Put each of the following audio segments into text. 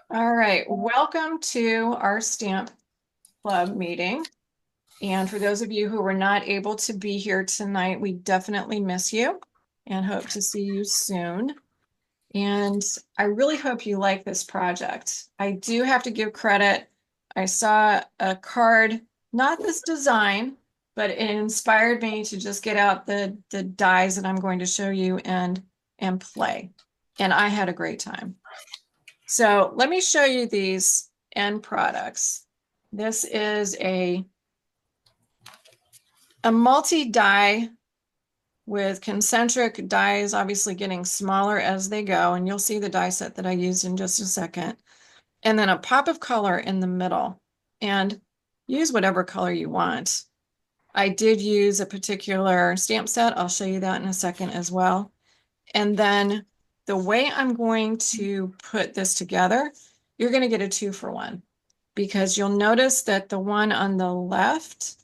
All right, welcome to our stamp club meeting. And for those of you who were not able to be here tonight, we definitely miss you and hope to see you soon. And I really hope you like this project. I do have to give credit. I saw a card, not this design, but it inspired me to just get out the dies that I'm going to show you and play. And I had a great time. So let me show you these end products. This is a multi-die with concentric dies, obviously getting smaller as they go. And you'll see the die set that I used in just a second. And then a pop of color in the middle. And use whatever color you want. I did use a particular stamp set. I'll show you that in a second as well. And then the way I'm going to put this together, you're going to get a 2-for-1 because you'll notice that the one on the left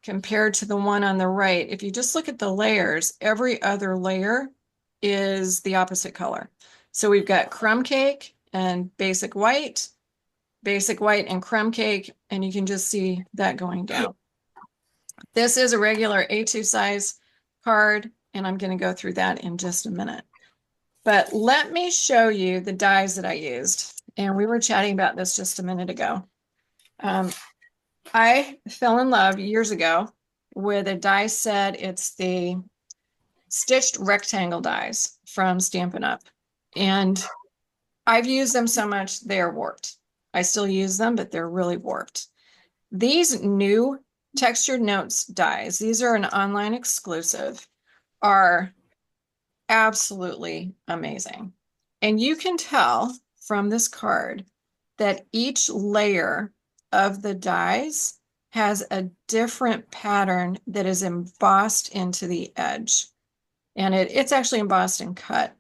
compared to the one on the right, if you just look at the layers, every other layer is the opposite color. So we've got crumb cake and basic white and crumb cake, and you can just see that going down. This is a regular A2 size card, and I'm going to go through that in just a minute. But let me show you the dies that I used. And we were chatting about this just a minute ago. I fell in love years ago with a die set. It's the stitched rectangle dies from Stampin' Up. And I've used them so much, they're warped. I still use them, but they're really warped. These new textured notes dies, these are an online exclusive, are absolutely amazing. And you can tell from this card that each layer of the dies has a different pattern that is embossed into the edge. And it's actually embossed and cut.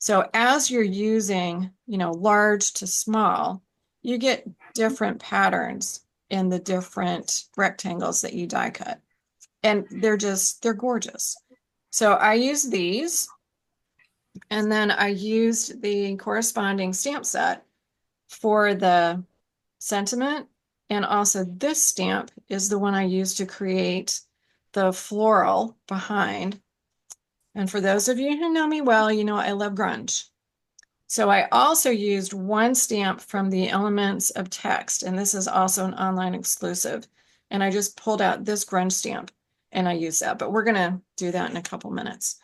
So as you're using, large to small, you get different patterns in the different rectangles that you die cut. And they're gorgeous. So I use these, and then I used the corresponding stamp set for the sentiment. And also this stamp is the one I used to create the floral behind. And for those of you who know me well, you know I love grunge. So I also used one stamp from the Elements of Text, and this is also an online exclusive. And I just pulled out this grunge stamp and I used that, but we're gonna do that in a couple minutes.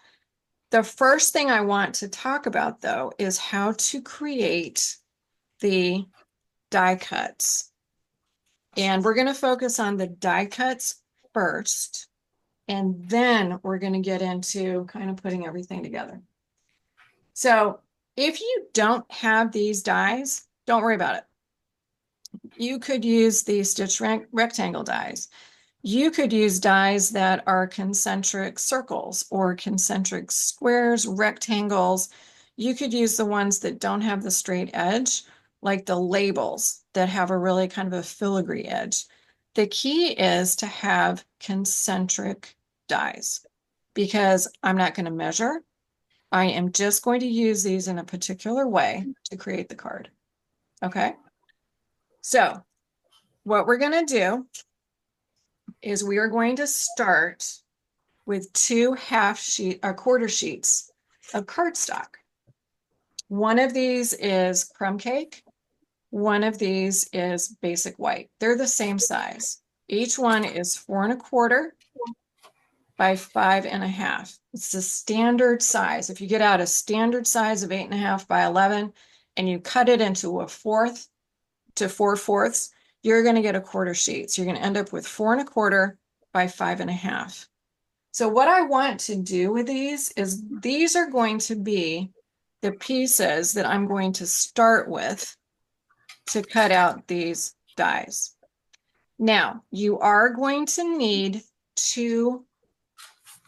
The first thing I want to talk about though is how to create the die cuts. And we're gonna focus on the die cuts first, and then we're gonna get into kind of putting everything together. So if you don't have these dies, don't worry about it. You could use the stitch rectangle dies. You could use dies that are concentric circles or concentric squares, rectangles. You could use the ones that don't have the straight edge, like the labels that have a really kind of a filigree edge. The key is to have concentric dies because I'm not going to measure. I am just going to use these in a particular way to create the card. Okay. So what we're going to do is we are going to start with 2 quarter sheets of cardstock. One of these is crumb cake. One of these is basic white. They're the same size. Each one is 4¼ by 5½. It's the standard size. If you get out a standard size of 8½ by 11 and you cut it into 1/4 to 4/4, you're going to get a quarter sheet. So you're going to end up with 4¼ by 5½. So what I want to do with these is these are going to be the pieces that I'm going to start with to cut out these dies. Now, you are going to need 2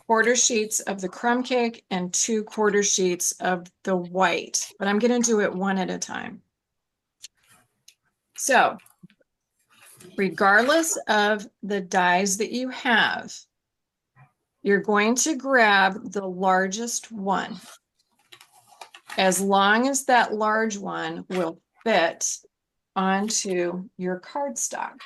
quarter sheets of the crumb cake and 2 quarter sheets of the white, but I'm going to do it one at a time. So regardless of the dies that you have, you're going to grab the largest one, as long as that large one will fit onto your cardstock.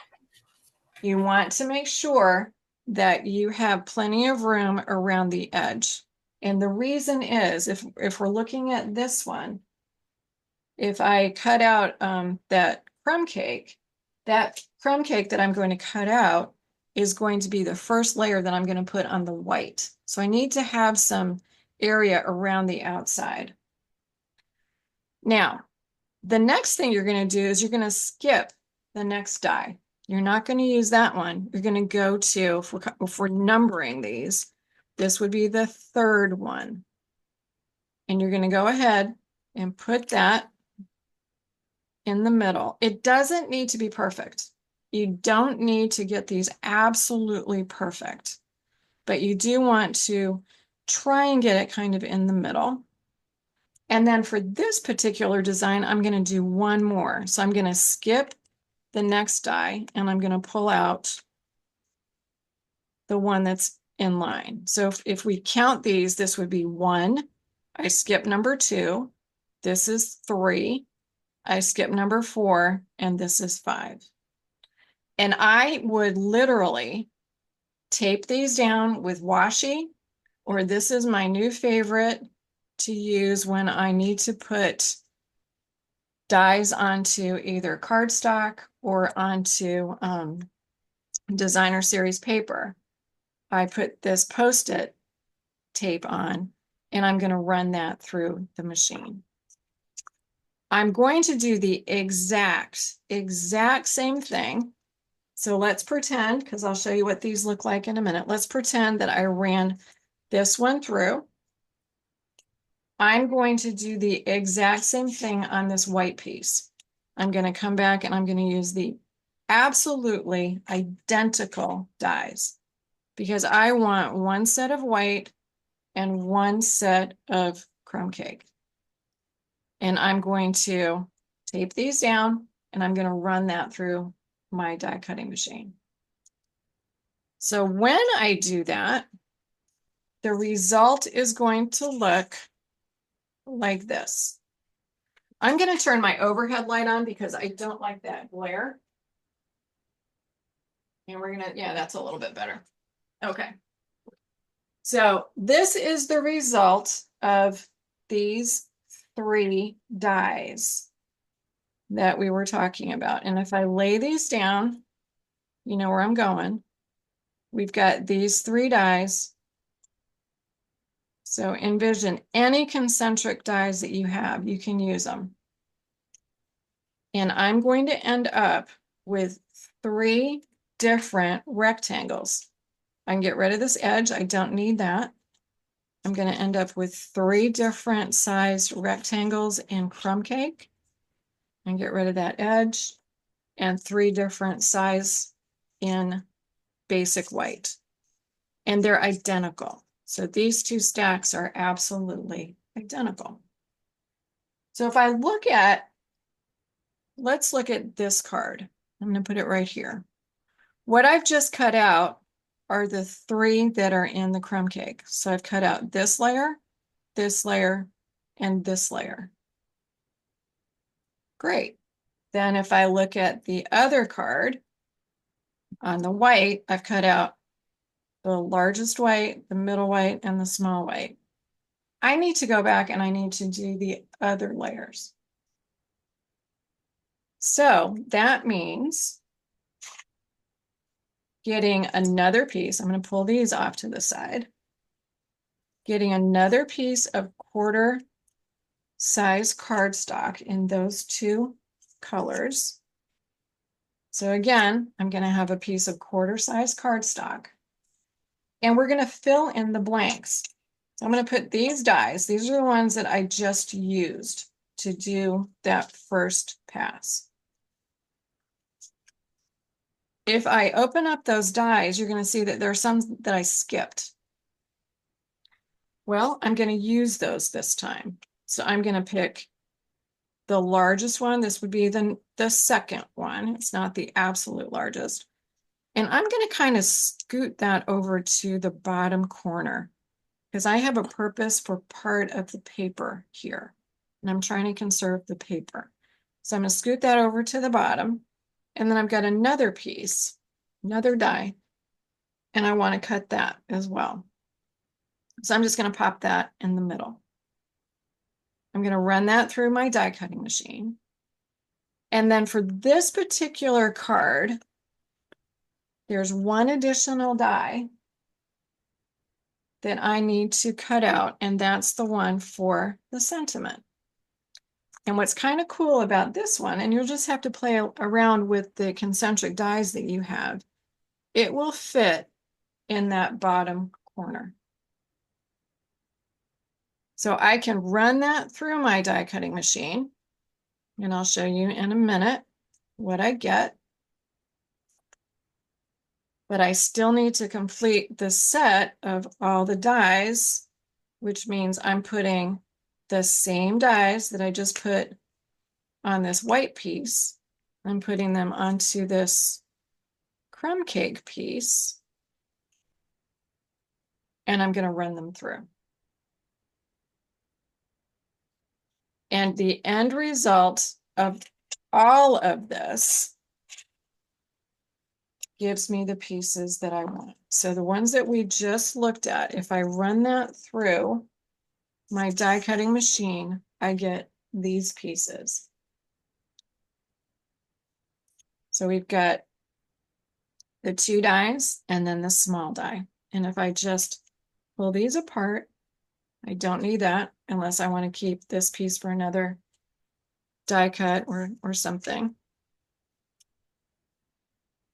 You want to make sure that you have plenty of room around the edge. And the reason is, if we're looking at this one, if I cut out that crumb cake that I'm going to cut out is going to be the first layer that I'm going to put on the white. So I need to have some area around the outside. Now, the next thing you're going to do is you're going to skip the next die. You're not going to use that one. You're going to go to, if we're numbering these, this would be the third one. And you're going to go ahead and put that in the middle. It doesn't need to be perfect. You don't need to get these absolutely perfect, but you do want to try and get it kind of in the middle. And then for this particular design, I'm going to do one more. So I'm going to skip the next die and I'm going to pull out the one that's in line. So if we count these, this would be 1. I skip number 2. This is 3. I skip number 4, and this is 5. And I would literally tape these down with washi, or this is my new favorite to use when I need to put dies onto either cardstock or onto designer series paper. I put this Post-it tape on, and I'm going to run that through the machine. I'm going to do the exact same thing. So let's pretend, because I'll show you what these look like in a minute. Let's pretend that I ran this one through. I'm going to do the exact same thing on this white piece. I'm going to come back and I'm going to use the absolutely identical dies because I want one set of white and one set of crumb cake. And I'm going to tape these down and I'm going to run that through my die cutting machine. So when I do that, the result is going to look like this. I'm going to turn my overhead light on because I don't like that glare. And we're going to, yeah, that's a little bit better. Okay. So this is the result of these 3 dies that we were talking about. And if I lay these down, you know where I'm going. We've got these 3 dies. So envision any concentric dies that you have, you can use them. And I'm going to end up with 3 different rectangles. I can get rid of this edge. I don't need that. I'm going to end up with 3 different sized rectangles in crumb cake and get rid of that edge, and 3 different size in basic white. And they're identical. So these 2 stacks are absolutely identical. So if I look at, let's look at this card. I'm going to put it right here. What I've just cut out are the 3 that are in the crumb cake. So I've cut out this layer, and this layer. Great. Then if I look at the other card on the white, I've cut out the largest white, the middle white, and the small white. I need to go back and I need to do the other layers. So that means getting another piece. I'm going to pull these off to the side. Getting another piece of quarter size cardstock in those 2 colors. So again, I'm going to have a piece of quarter size cardstock. And we're going to fill in the blanks. So I'm going to put these dies. These are the ones that I just used to do that first pass. If I open up those dies, you're going to see that there are some that I skipped. Well, I'm going to use those this time. So I'm going to pick the largest one. This would be the second one. It's not the absolute largest. And I'm going to kind of scoot that over to the bottom corner because I have a purpose for part of the paper here. And I'm trying to conserve the paper. So I'm going to scoot that over to the bottom. And then I've got another piece, another die, and I want to cut that as well. So I'm just going to pop that in the middle. I'm going to run that through my die cutting machine. And then for this particular card, there's one additional die that I need to cut out, and that's the one for the sentiment. And what's kind of cool about this one, and you'll just have to play around with the concentric dies that you have, it will fit in that bottom corner. So I can run that through my die cutting machine, and I'll show you in a minute what I get. But I still need to complete the set of all the dies, which means I'm putting the same dies that I just put on this white piece. I'm putting them onto this crumb cake piece, and I'm going to run them through. And the end result of all of this gives me the pieces that I want. So the ones that we just looked at, if I run that through my die cutting machine, I get these pieces. So we've got the two dies and then the small die. And if I just pull these apart, I don't need that unless I want to keep this piece for another die cut or something.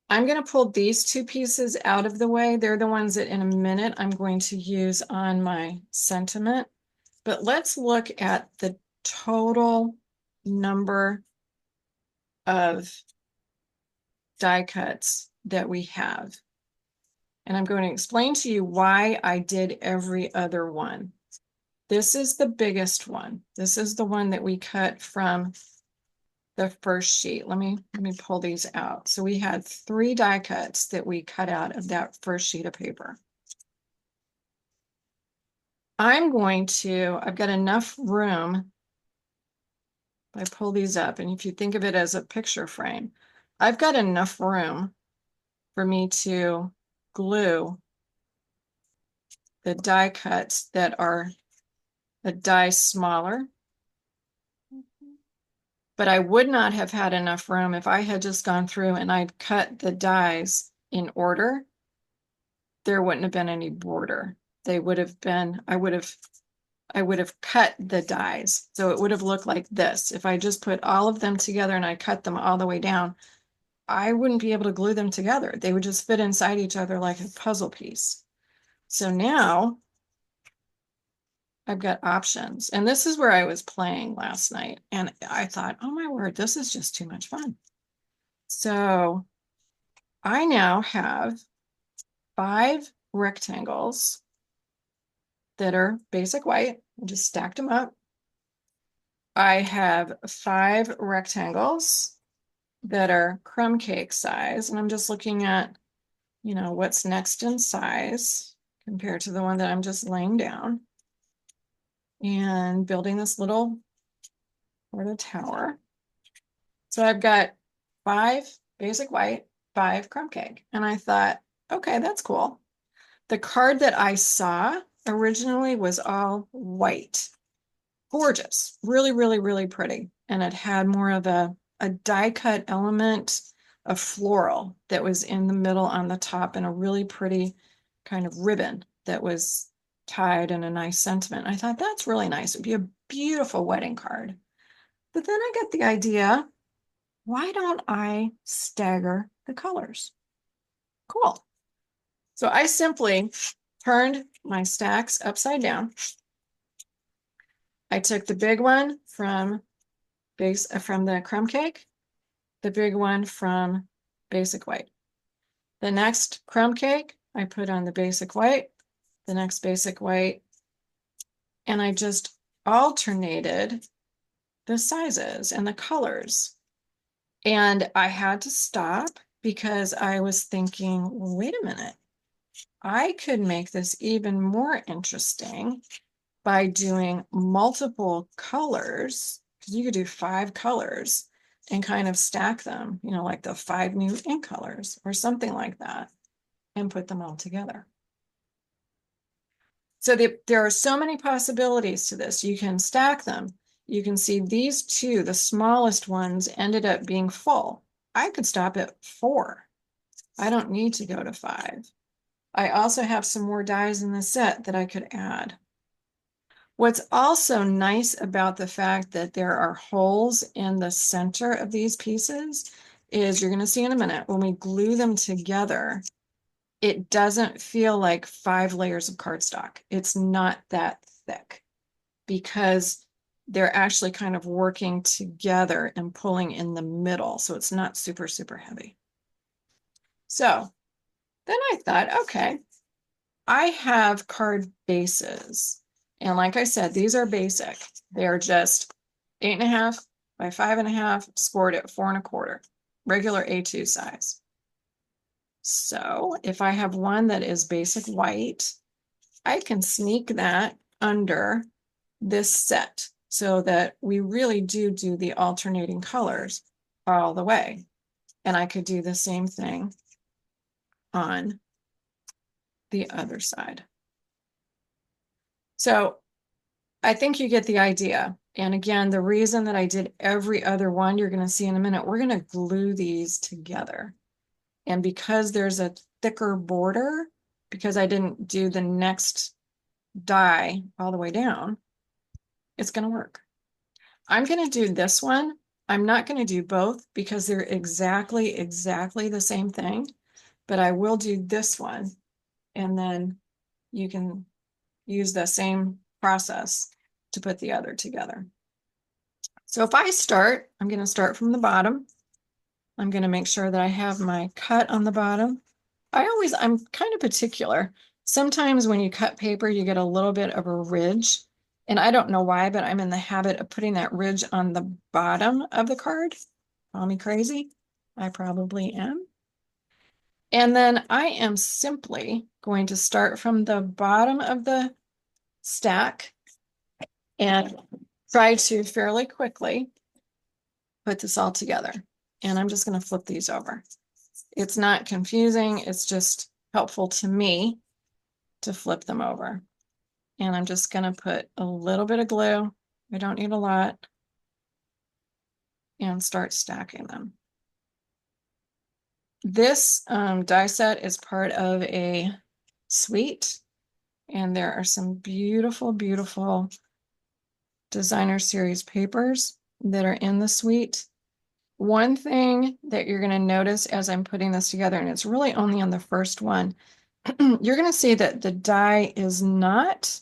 I'm going to pull these two pieces out of the way. They're the ones that in a minute I'm going to use on my sentiment. But let's look at the total number of die cuts that we have. And I'm going to explain to you why I did every other one. This is the biggest one. This is the one that we cut from the first sheet. Let me pull these out. So we had 3 die cuts that we cut out of that first sheet of paper. I've got enough room. I pull these up, and if you think of it as a picture frame, I've got enough room for me to glue the die cuts that are a die smaller. But I would not have had enough room if I had just gone through and I'd cut the dies in order. There wouldn't have been any border. They would have been, I would have cut the dies. So it would have looked like this. If I just put all of them together and I cut them all the way down, I wouldn't be able to glue them together. They would just fit inside each other like a puzzle piece. So now I've got options. And this is where I was playing last night. And I thought, oh my word, this is just too much fun. So I now have 5 rectangles that are basic white. I just stacked them up. I have 5 rectangles that are crumb cake size. And I'm just looking at, what's next in size compared to the one that I'm just laying down and building this little sort of tower. So I've got 5 basic white, 5 crumb cake. And I thought, okay, that's cool. The card that I saw originally was all white. Gorgeous. Really, really, really pretty. And it had more of a die cut element of floral that was in the middle on the top and a really pretty kind of ribbon that was tied in a nice sentiment. I thought that's really nice. It'd be a beautiful wedding card. But then I got the idea, why don't I stagger the colors? Cool. So I simply turned my stacks upside down. I took the big one from the crumb cake, the big one from basic white. The next crumb cake, I put on the basic white, the next basic white, and I just alternated the sizes and the colors. And I had to stop because I was thinking, well, wait a minute. I could make this even more interesting by doing multiple colors, because you could do 5 colors. and kind of stack them, you know, like the 5 new ink colors or something like that, and put them all together. So there are so many possibilities to this. You can stack them. You can see these two, the smallest ones, ended up being full. I could stop at 4. I don't need to go to 5. I also have some more dies in the set that I could add. What's also nice about the fact that there are holes in the center of these pieces is you're going to see in a minute, when we glue them together, it doesn't feel like 5 layers of cardstock. It's not that thick because they're actually kind of working together and pulling in the middle. So it's not super, super heavy. So then I thought, okay, I have card bases. And like I said, these are basic. They're just 8.5 by 5.5, scored at 4.25, regular A2 size. So if I have one that is basic white, I can sneak that under this set so that we really do the alternating colors all the way. And I could do the same thing on the other side. So I think you get the idea. And again, the reason that I did every other one, you're going to see in a minute, we're going to glue these together. And because there's a thicker border, because I didn't do the next die all the way down, it's going to work. I'm going to do this one. I'm not going to do both because they're exactly the same thing, but I will do this one. And then you can use the same process to put the other together. So if I start, I'm going to start from the bottom. I'm going to make sure that I have my cut on the bottom. I'm kind of particular. Sometimes when you cut paper, you get a little bit of a ridge. And I don't know why, but I'm in the habit of putting that ridge on the bottom of the card. Call me crazy. I probably am. And then I am simply going to start from the bottom of the stack and try to fairly quickly put this all together. And I'm just going to flip these over. It's not confusing. It's just helpful to me to flip them over. And I'm just going to put a little bit of glue. I don't need a lot. And start stacking them. This die set is part of a suite. And there are some beautiful, beautiful designer series papers that are in the suite. One thing that you're going to notice as I'm putting this together, and it's really only on the first one, you're going to see that the die is not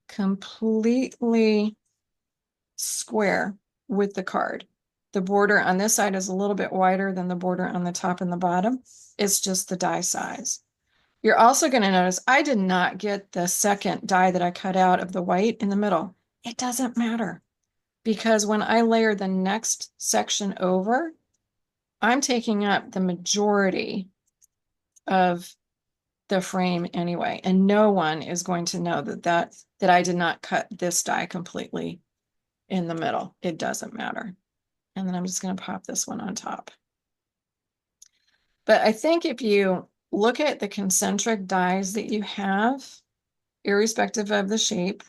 completely square with the card. The border on this side is a little bit wider than the border on the top and the bottom. It's just the die size. You're also going to notice I did not get the second die that I cut out of the white in the middle. It doesn't matter because when I layer the next section over, I'm taking up the majority of the frame anyway, and no one is going to know that I did not cut this die completely in the middle. It doesn't matter. And then I'm just going to pop this one on top. But I think if you look at the concentric dies that you have, irrespective of the shape,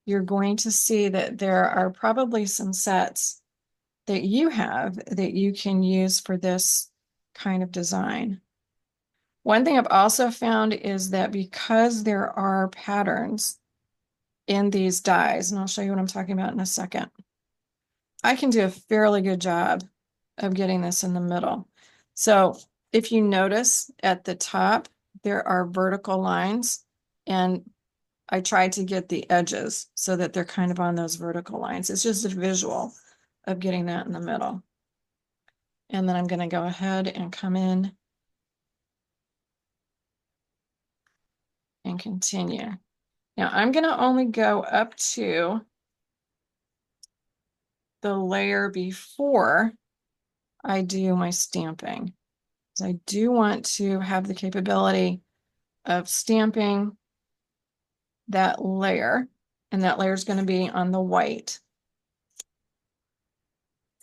you're going to see that there are probably some sets that you have that you can use for this kind of design. One thing I've also found is that because there are patterns in these dies, and I'll show you what I'm talking about in a second, I can do a fairly good job of getting this in the middle. So if you notice at the top, there are vertical lines, and I tried to get the edges so that they're kind of on those vertical lines. It's just a visual of getting that in the middle. And then I'm going to go ahead and come in and continue. Now I'm going to only go up to the layer before I do my stamping. So I do want to have the capability of stamping that layer, and that layer is going to be on the white.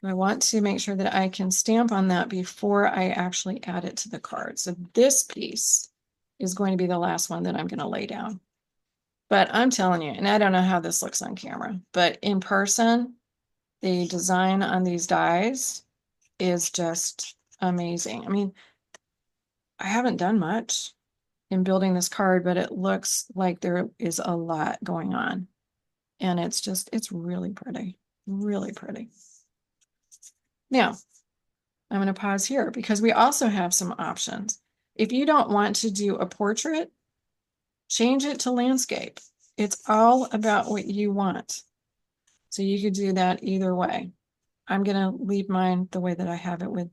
I want to make sure that I can stamp on that before I actually add it to the card. So this piece is going to be the last one that I'm going to lay down. But I'm telling you, and I don't know how this looks on camera, but in person, the design on these dies is just amazing. I mean, I haven't done much in building this card, but it looks like there is a lot going on. And it's really pretty, really pretty. Now, I'm going to pause here because we also have some options. If you don't want to do a portrait, change it to landscape. It's all about what you want. So you could do that either way. I'm going to leave mine the way that I have it with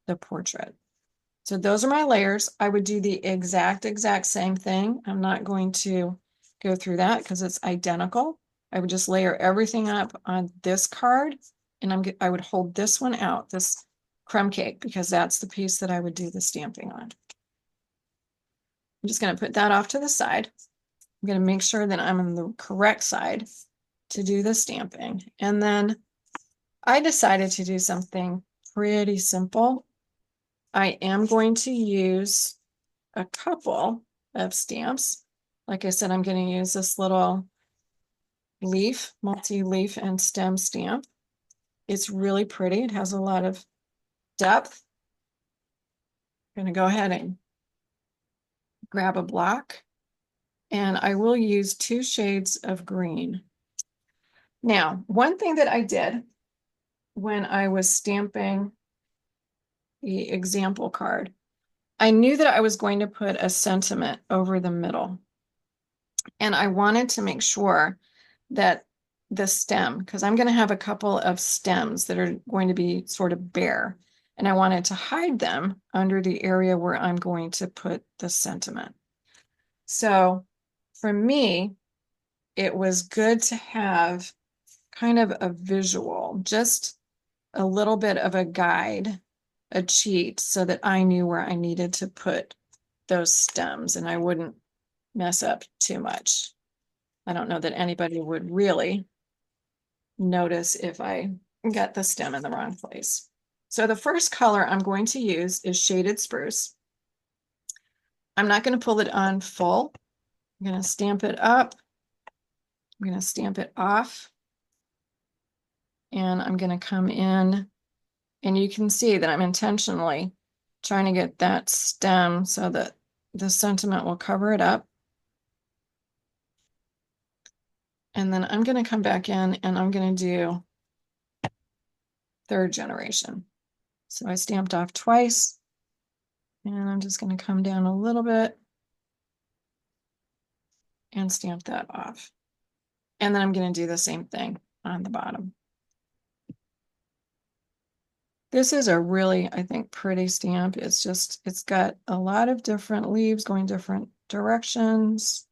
the portrait. So those are my layers. I would do the exact same thing. I'm not going to go through that because it's identical. I would just layer everything up on this card, and I would hold this one out, this crumb cake, because that's the piece that I would do the stamping on. I'm just going to put that off to the side. I'm going to make sure that I'm on the correct side to do the stamping. And then I decided to do something pretty simple. I am going to use a couple of stamps. Like I said, I'm going to use this little leaf, multi-leaf and stem stamp. It's really pretty. It has a lot of depth. I'm going to go ahead and grab a block, and I will use 2 shades of green. Now, one thing that I did when I was stamping the example card, I knew that I was going to put a sentiment over the middle. And I wanted to make sure that the stem, because I'm going to have a couple of stems that are going to be sort of bare, and I wanted to hide them under the area where I'm going to put the sentiment. So for me, it was good to have kind of a visual, just a little bit of a guide, a cheat, so that I knew where I needed to put those stems and I wouldn't mess up too much. I don't know that anybody would really notice if I got the stem in the wrong place. So the first color I'm going to use is Shaded Spruce. I'm not going to pull it on full. I'm going to stamp it up. I'm going to stamp it off. And I'm going to come in, and you can see that I'm intentionally trying to get that stem so that the sentiment will cover it up. And then I'm going to come back in and I'm going to do 3rd generation. So I stamped off twice, and I'm just going to come down a little bit and stamp that off. And then I'm going to do the same thing on the bottom. This is a really, I think, pretty stamp. It's got a lot of different leaves going different directions.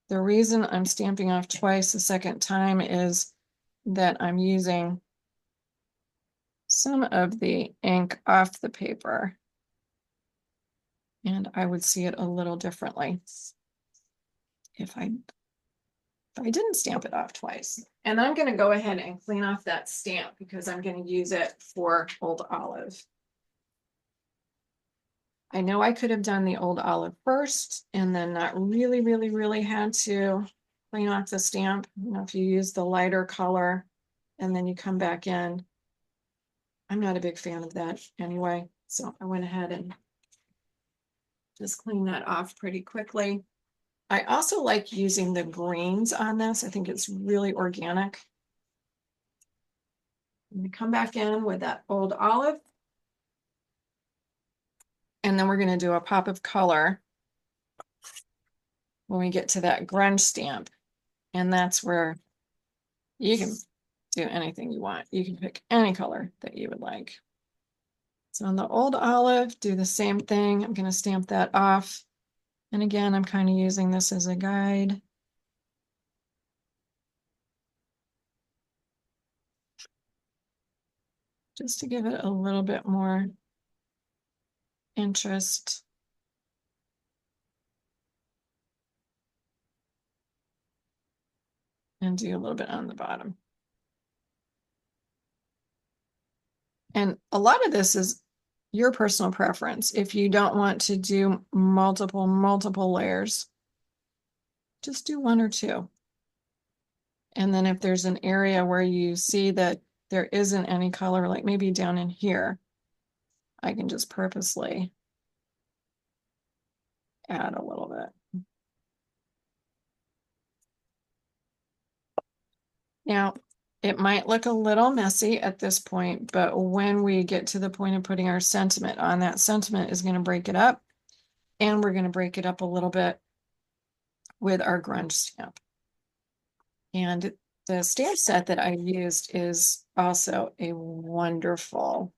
The reason I'm stamping off twice the second time is that I'm using some of the ink off the paper, and I would see it a little differently if I didn't stamp it off twice. And I'm going to go ahead and clean off that stamp because I'm going to use it for Old Olive. I know I could have done the Old Olive first and then not really had to clean off the stamp. You know, if you use the lighter color and then you come back in. I'm not a big fan of that anyway. So I went ahead and just clean that off pretty quickly. I also like using the greens on this. I think it's really organic. I'm going to come back in with that Old Olive. And then we're going to do a pop of color when we get to that grunge stamp. And that's where you can do anything you want. You can pick any color that you would like. So on the Old Olive, do the same thing. I'm going to stamp that off. And again, I'm kind of using this as a guide. Just to give it a little bit more interest. And do a little bit on the bottom. And a lot of this is your personal preference. If you don't want to do multiple layers, just do one or two. And then if there's an area where you see that there isn't any color, like maybe down in here, I can just purposely add a little bit. Now, it might look a little messy at this point, but when we get to the point of putting our sentiment on, that sentiment is going to break it up. And we're going to break it up a little bit with our grunge stamp. And the stamp set that I used is also a wonderful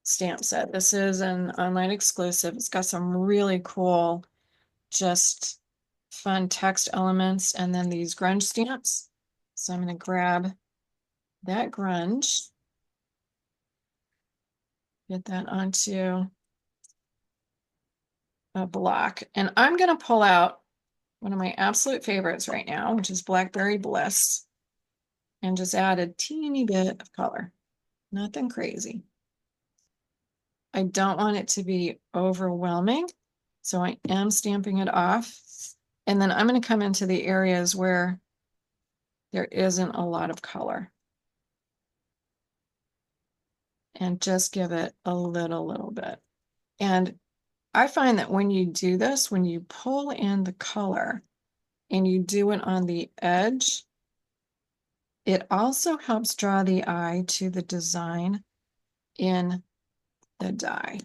stamp set. This is an online exclusive. It's got some really cool, just fun text elements, and then these grunge stamps. So I'm going to grab that grunge, get that onto a block, and I'm going to pull out one of my absolute favorites right now, which is Blackberry Bliss, and just add a teeny bit of color. Nothing crazy. I don't want it to be overwhelming, so I am stamping it off. And then I'm going to come into the areas where there isn't a lot of color and just give it a little bit. And I find that when you do this, when you pull in the color and you do it on the edge, it also helps draw the eye to the design in the die.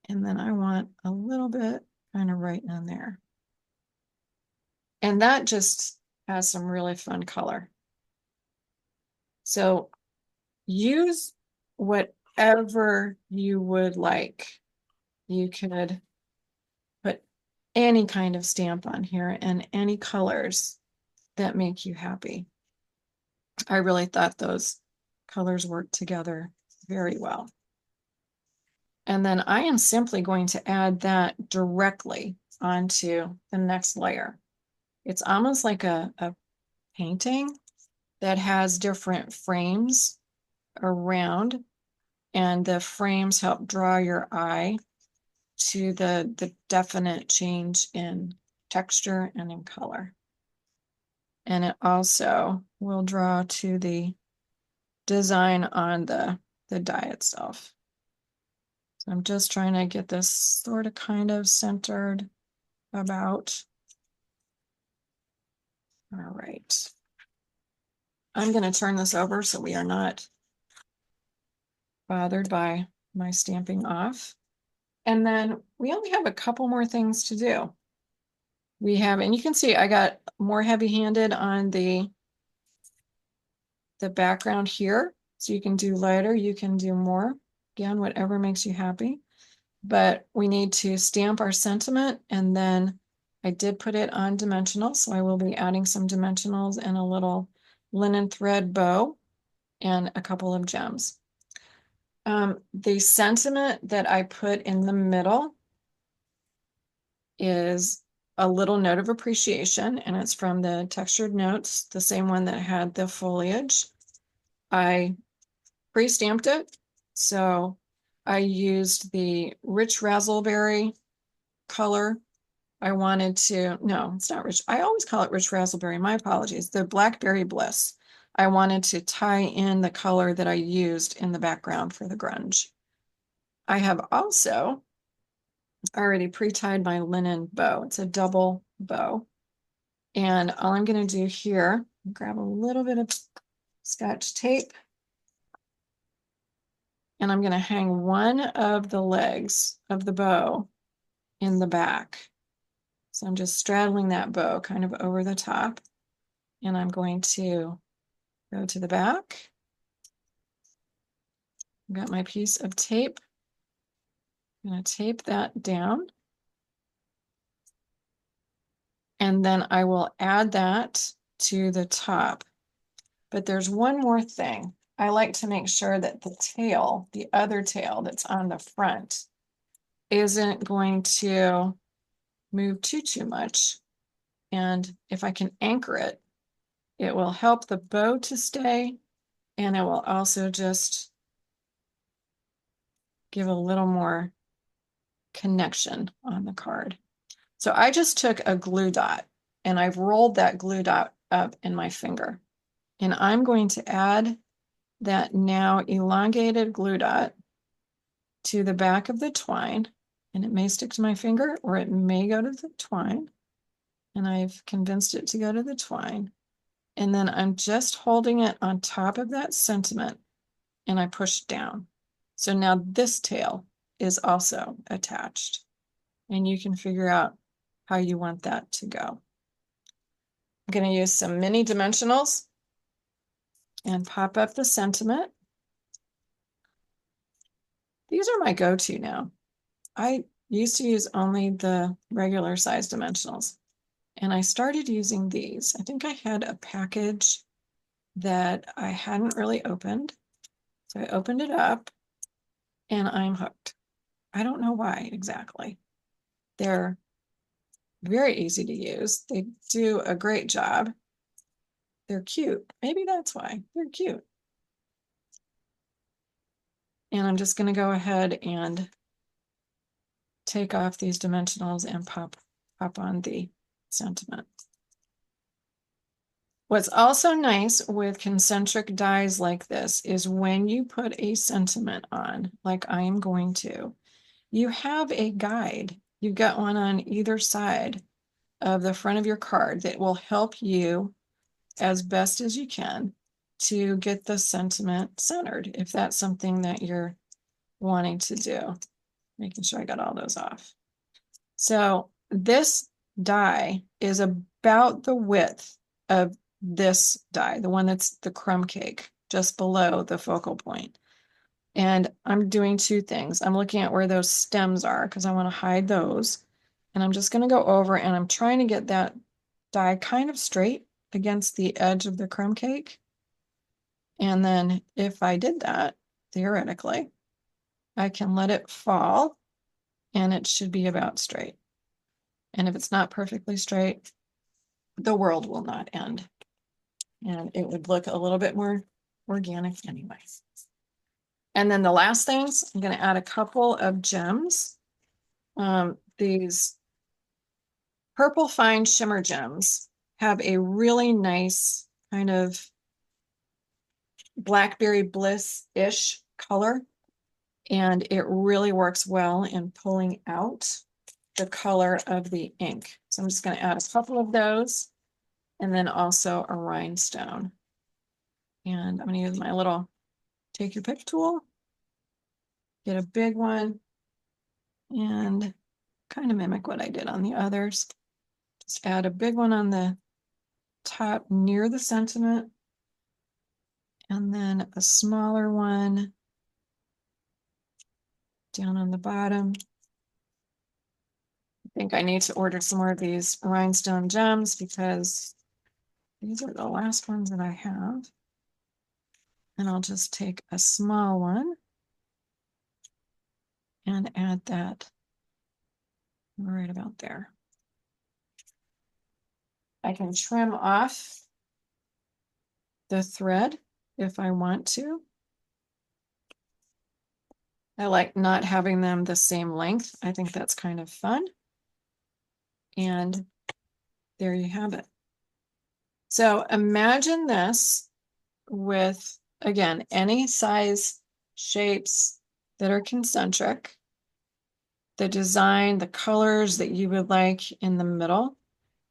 And then I want a little bit kind of right in there. And that just has some really fun color. So use whatever you would like. You could put any kind of stamp on here and any colors that make you happy. I really thought those colors worked together very well. And then I am simply going to add that directly onto the next layer. It's almost like a painting that has different frames around, and the frames help draw your eye to the definite change in texture and in color. And it also will draw to the design on the die itself. So I'm just trying to get this sort of kind of centered about. All right. I'm going to turn this over so we are not bothered by my stamping off. And then we only have a couple more things to do. We have, and you can see I got more heavy-handed on the background here. So you can do lighter, you can do more. Again, whatever makes you happy. But we need to stamp our sentiment, and then I did put it on dimensional, so I will be adding some dimensionals and a little linen thread bow and a couple of gems. The sentiment that I put in the middle is a little note of appreciation, and it's from the textured notes, the same one that had the foliage. I pre-stamped it, so I used the rich raspberry color. I wanted to, no, it's not rich. I always call it rich raspberry. My apologies. The Blackberry Bliss. I wanted to tie in the color that I used in the background for the grunge. I have also already pre-tied my linen bow. It's a double bow. And all I'm going to do here, grab a little bit of Scotch tape, and I'm going to hang one of the legs of the bow in the back. So I'm just straddling that bow kind of over the top, and I'm going to go to the back. I've got my piece of tape. I'm going to tape that down. And then I will add that to the top. But there's one more thing. I like to make sure that the tail, the other tail that's on the front, isn't going to move too much. And if I can anchor it, it will help the bow to stay, and it will also just give a little more connection on the card. So I just took a glue dot and I've rolled that glue dot up in my finger. And I'm going to add that now elongated glue dot to the back of the twine. And it may stick to my finger or it may go to the twine. And I've convinced it to go to the twine. And then I'm just holding it on top of that sentiment and I push down. So now this tail is also attached. And you can figure out how you want that to go. I'm going to use some mini dimensionals and pop up the sentiment. These are my go-to now. I used to use only the regular size dimensionals, and I started using these. I think I had a package that I hadn't really opened. So I opened it up and I'm hooked. I don't know why exactly. They're very easy to use. They do a great job. They're cute. Maybe that's why. They're cute. And I'm just going to go ahead and take off these dimensionals and pop on the sentiment. What's also nice with concentric dies like this is when you put a sentiment on, like I am going to, you have a guide. You've got one on either side of the front of your card that will help you as best as you can to get the sentiment centered, if that's something that you're wanting to do. Making sure I got all those off. So this die is about the width of this die, the one that's the crumb cake, just below the focal point. And I'm doing two things. I'm looking at where those stems are because I want to hide those. And I'm just going to go over and I'm trying to get that die kind of straight against the edge of the crumb cake. And then if I did that, theoretically, I can let it fall and it should be about straight. And if it's not perfectly straight, the world will not end. And it would look a little bit more organic anyway. And then the last things, I'm going to add a couple of gems. These purple fine shimmer gems have a really nice kind of blackberry bliss-ish color. And it really works well in pulling out the color of the ink. So I'm just going to add a couple of those and then also a rhinestone. And I'm going to use my little take your pick tool, get a big one, and kind of mimic what I did on the others. Just add a big one on the top near the sentiment, and then a smaller one down on the bottom. I think I need to order some more of these rhinestone gems because these are the last ones that I have. And I'll just take a small one and add that right about there. I can trim off the thread if I want to. I like not having them the same length. I think that's kind of fun. And there you have it. So imagine this with, again, any size shapes that are concentric, the design, the colors that you would like in the middle.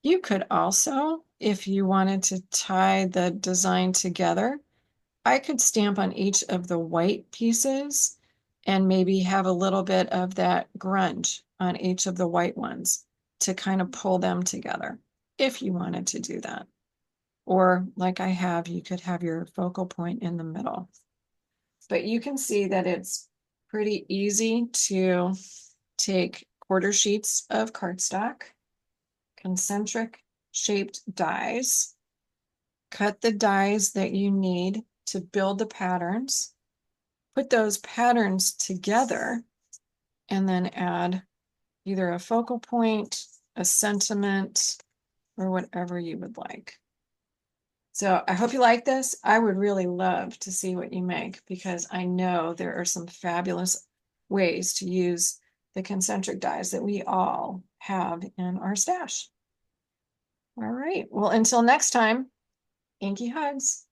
You could also, if you wanted to tie the design together, I could stamp on each of the white pieces and maybe have a little bit of that grunge on each of the white ones to kind of pull them together if you wanted to do that. Or like I have, you could have your focal point in the middle. But you can see that it's pretty easy to take quarter sheets of cardstock, concentric shaped dies, cut the dies that you need to build the patterns, put those patterns together, and then add either a focal point, a sentiment, or whatever you would like. So I hope you like this. I would really love to see what you make because I know there are some fabulous ways to use the concentric dies that we all have in our stash. All right, well, until next time, Inky hugs.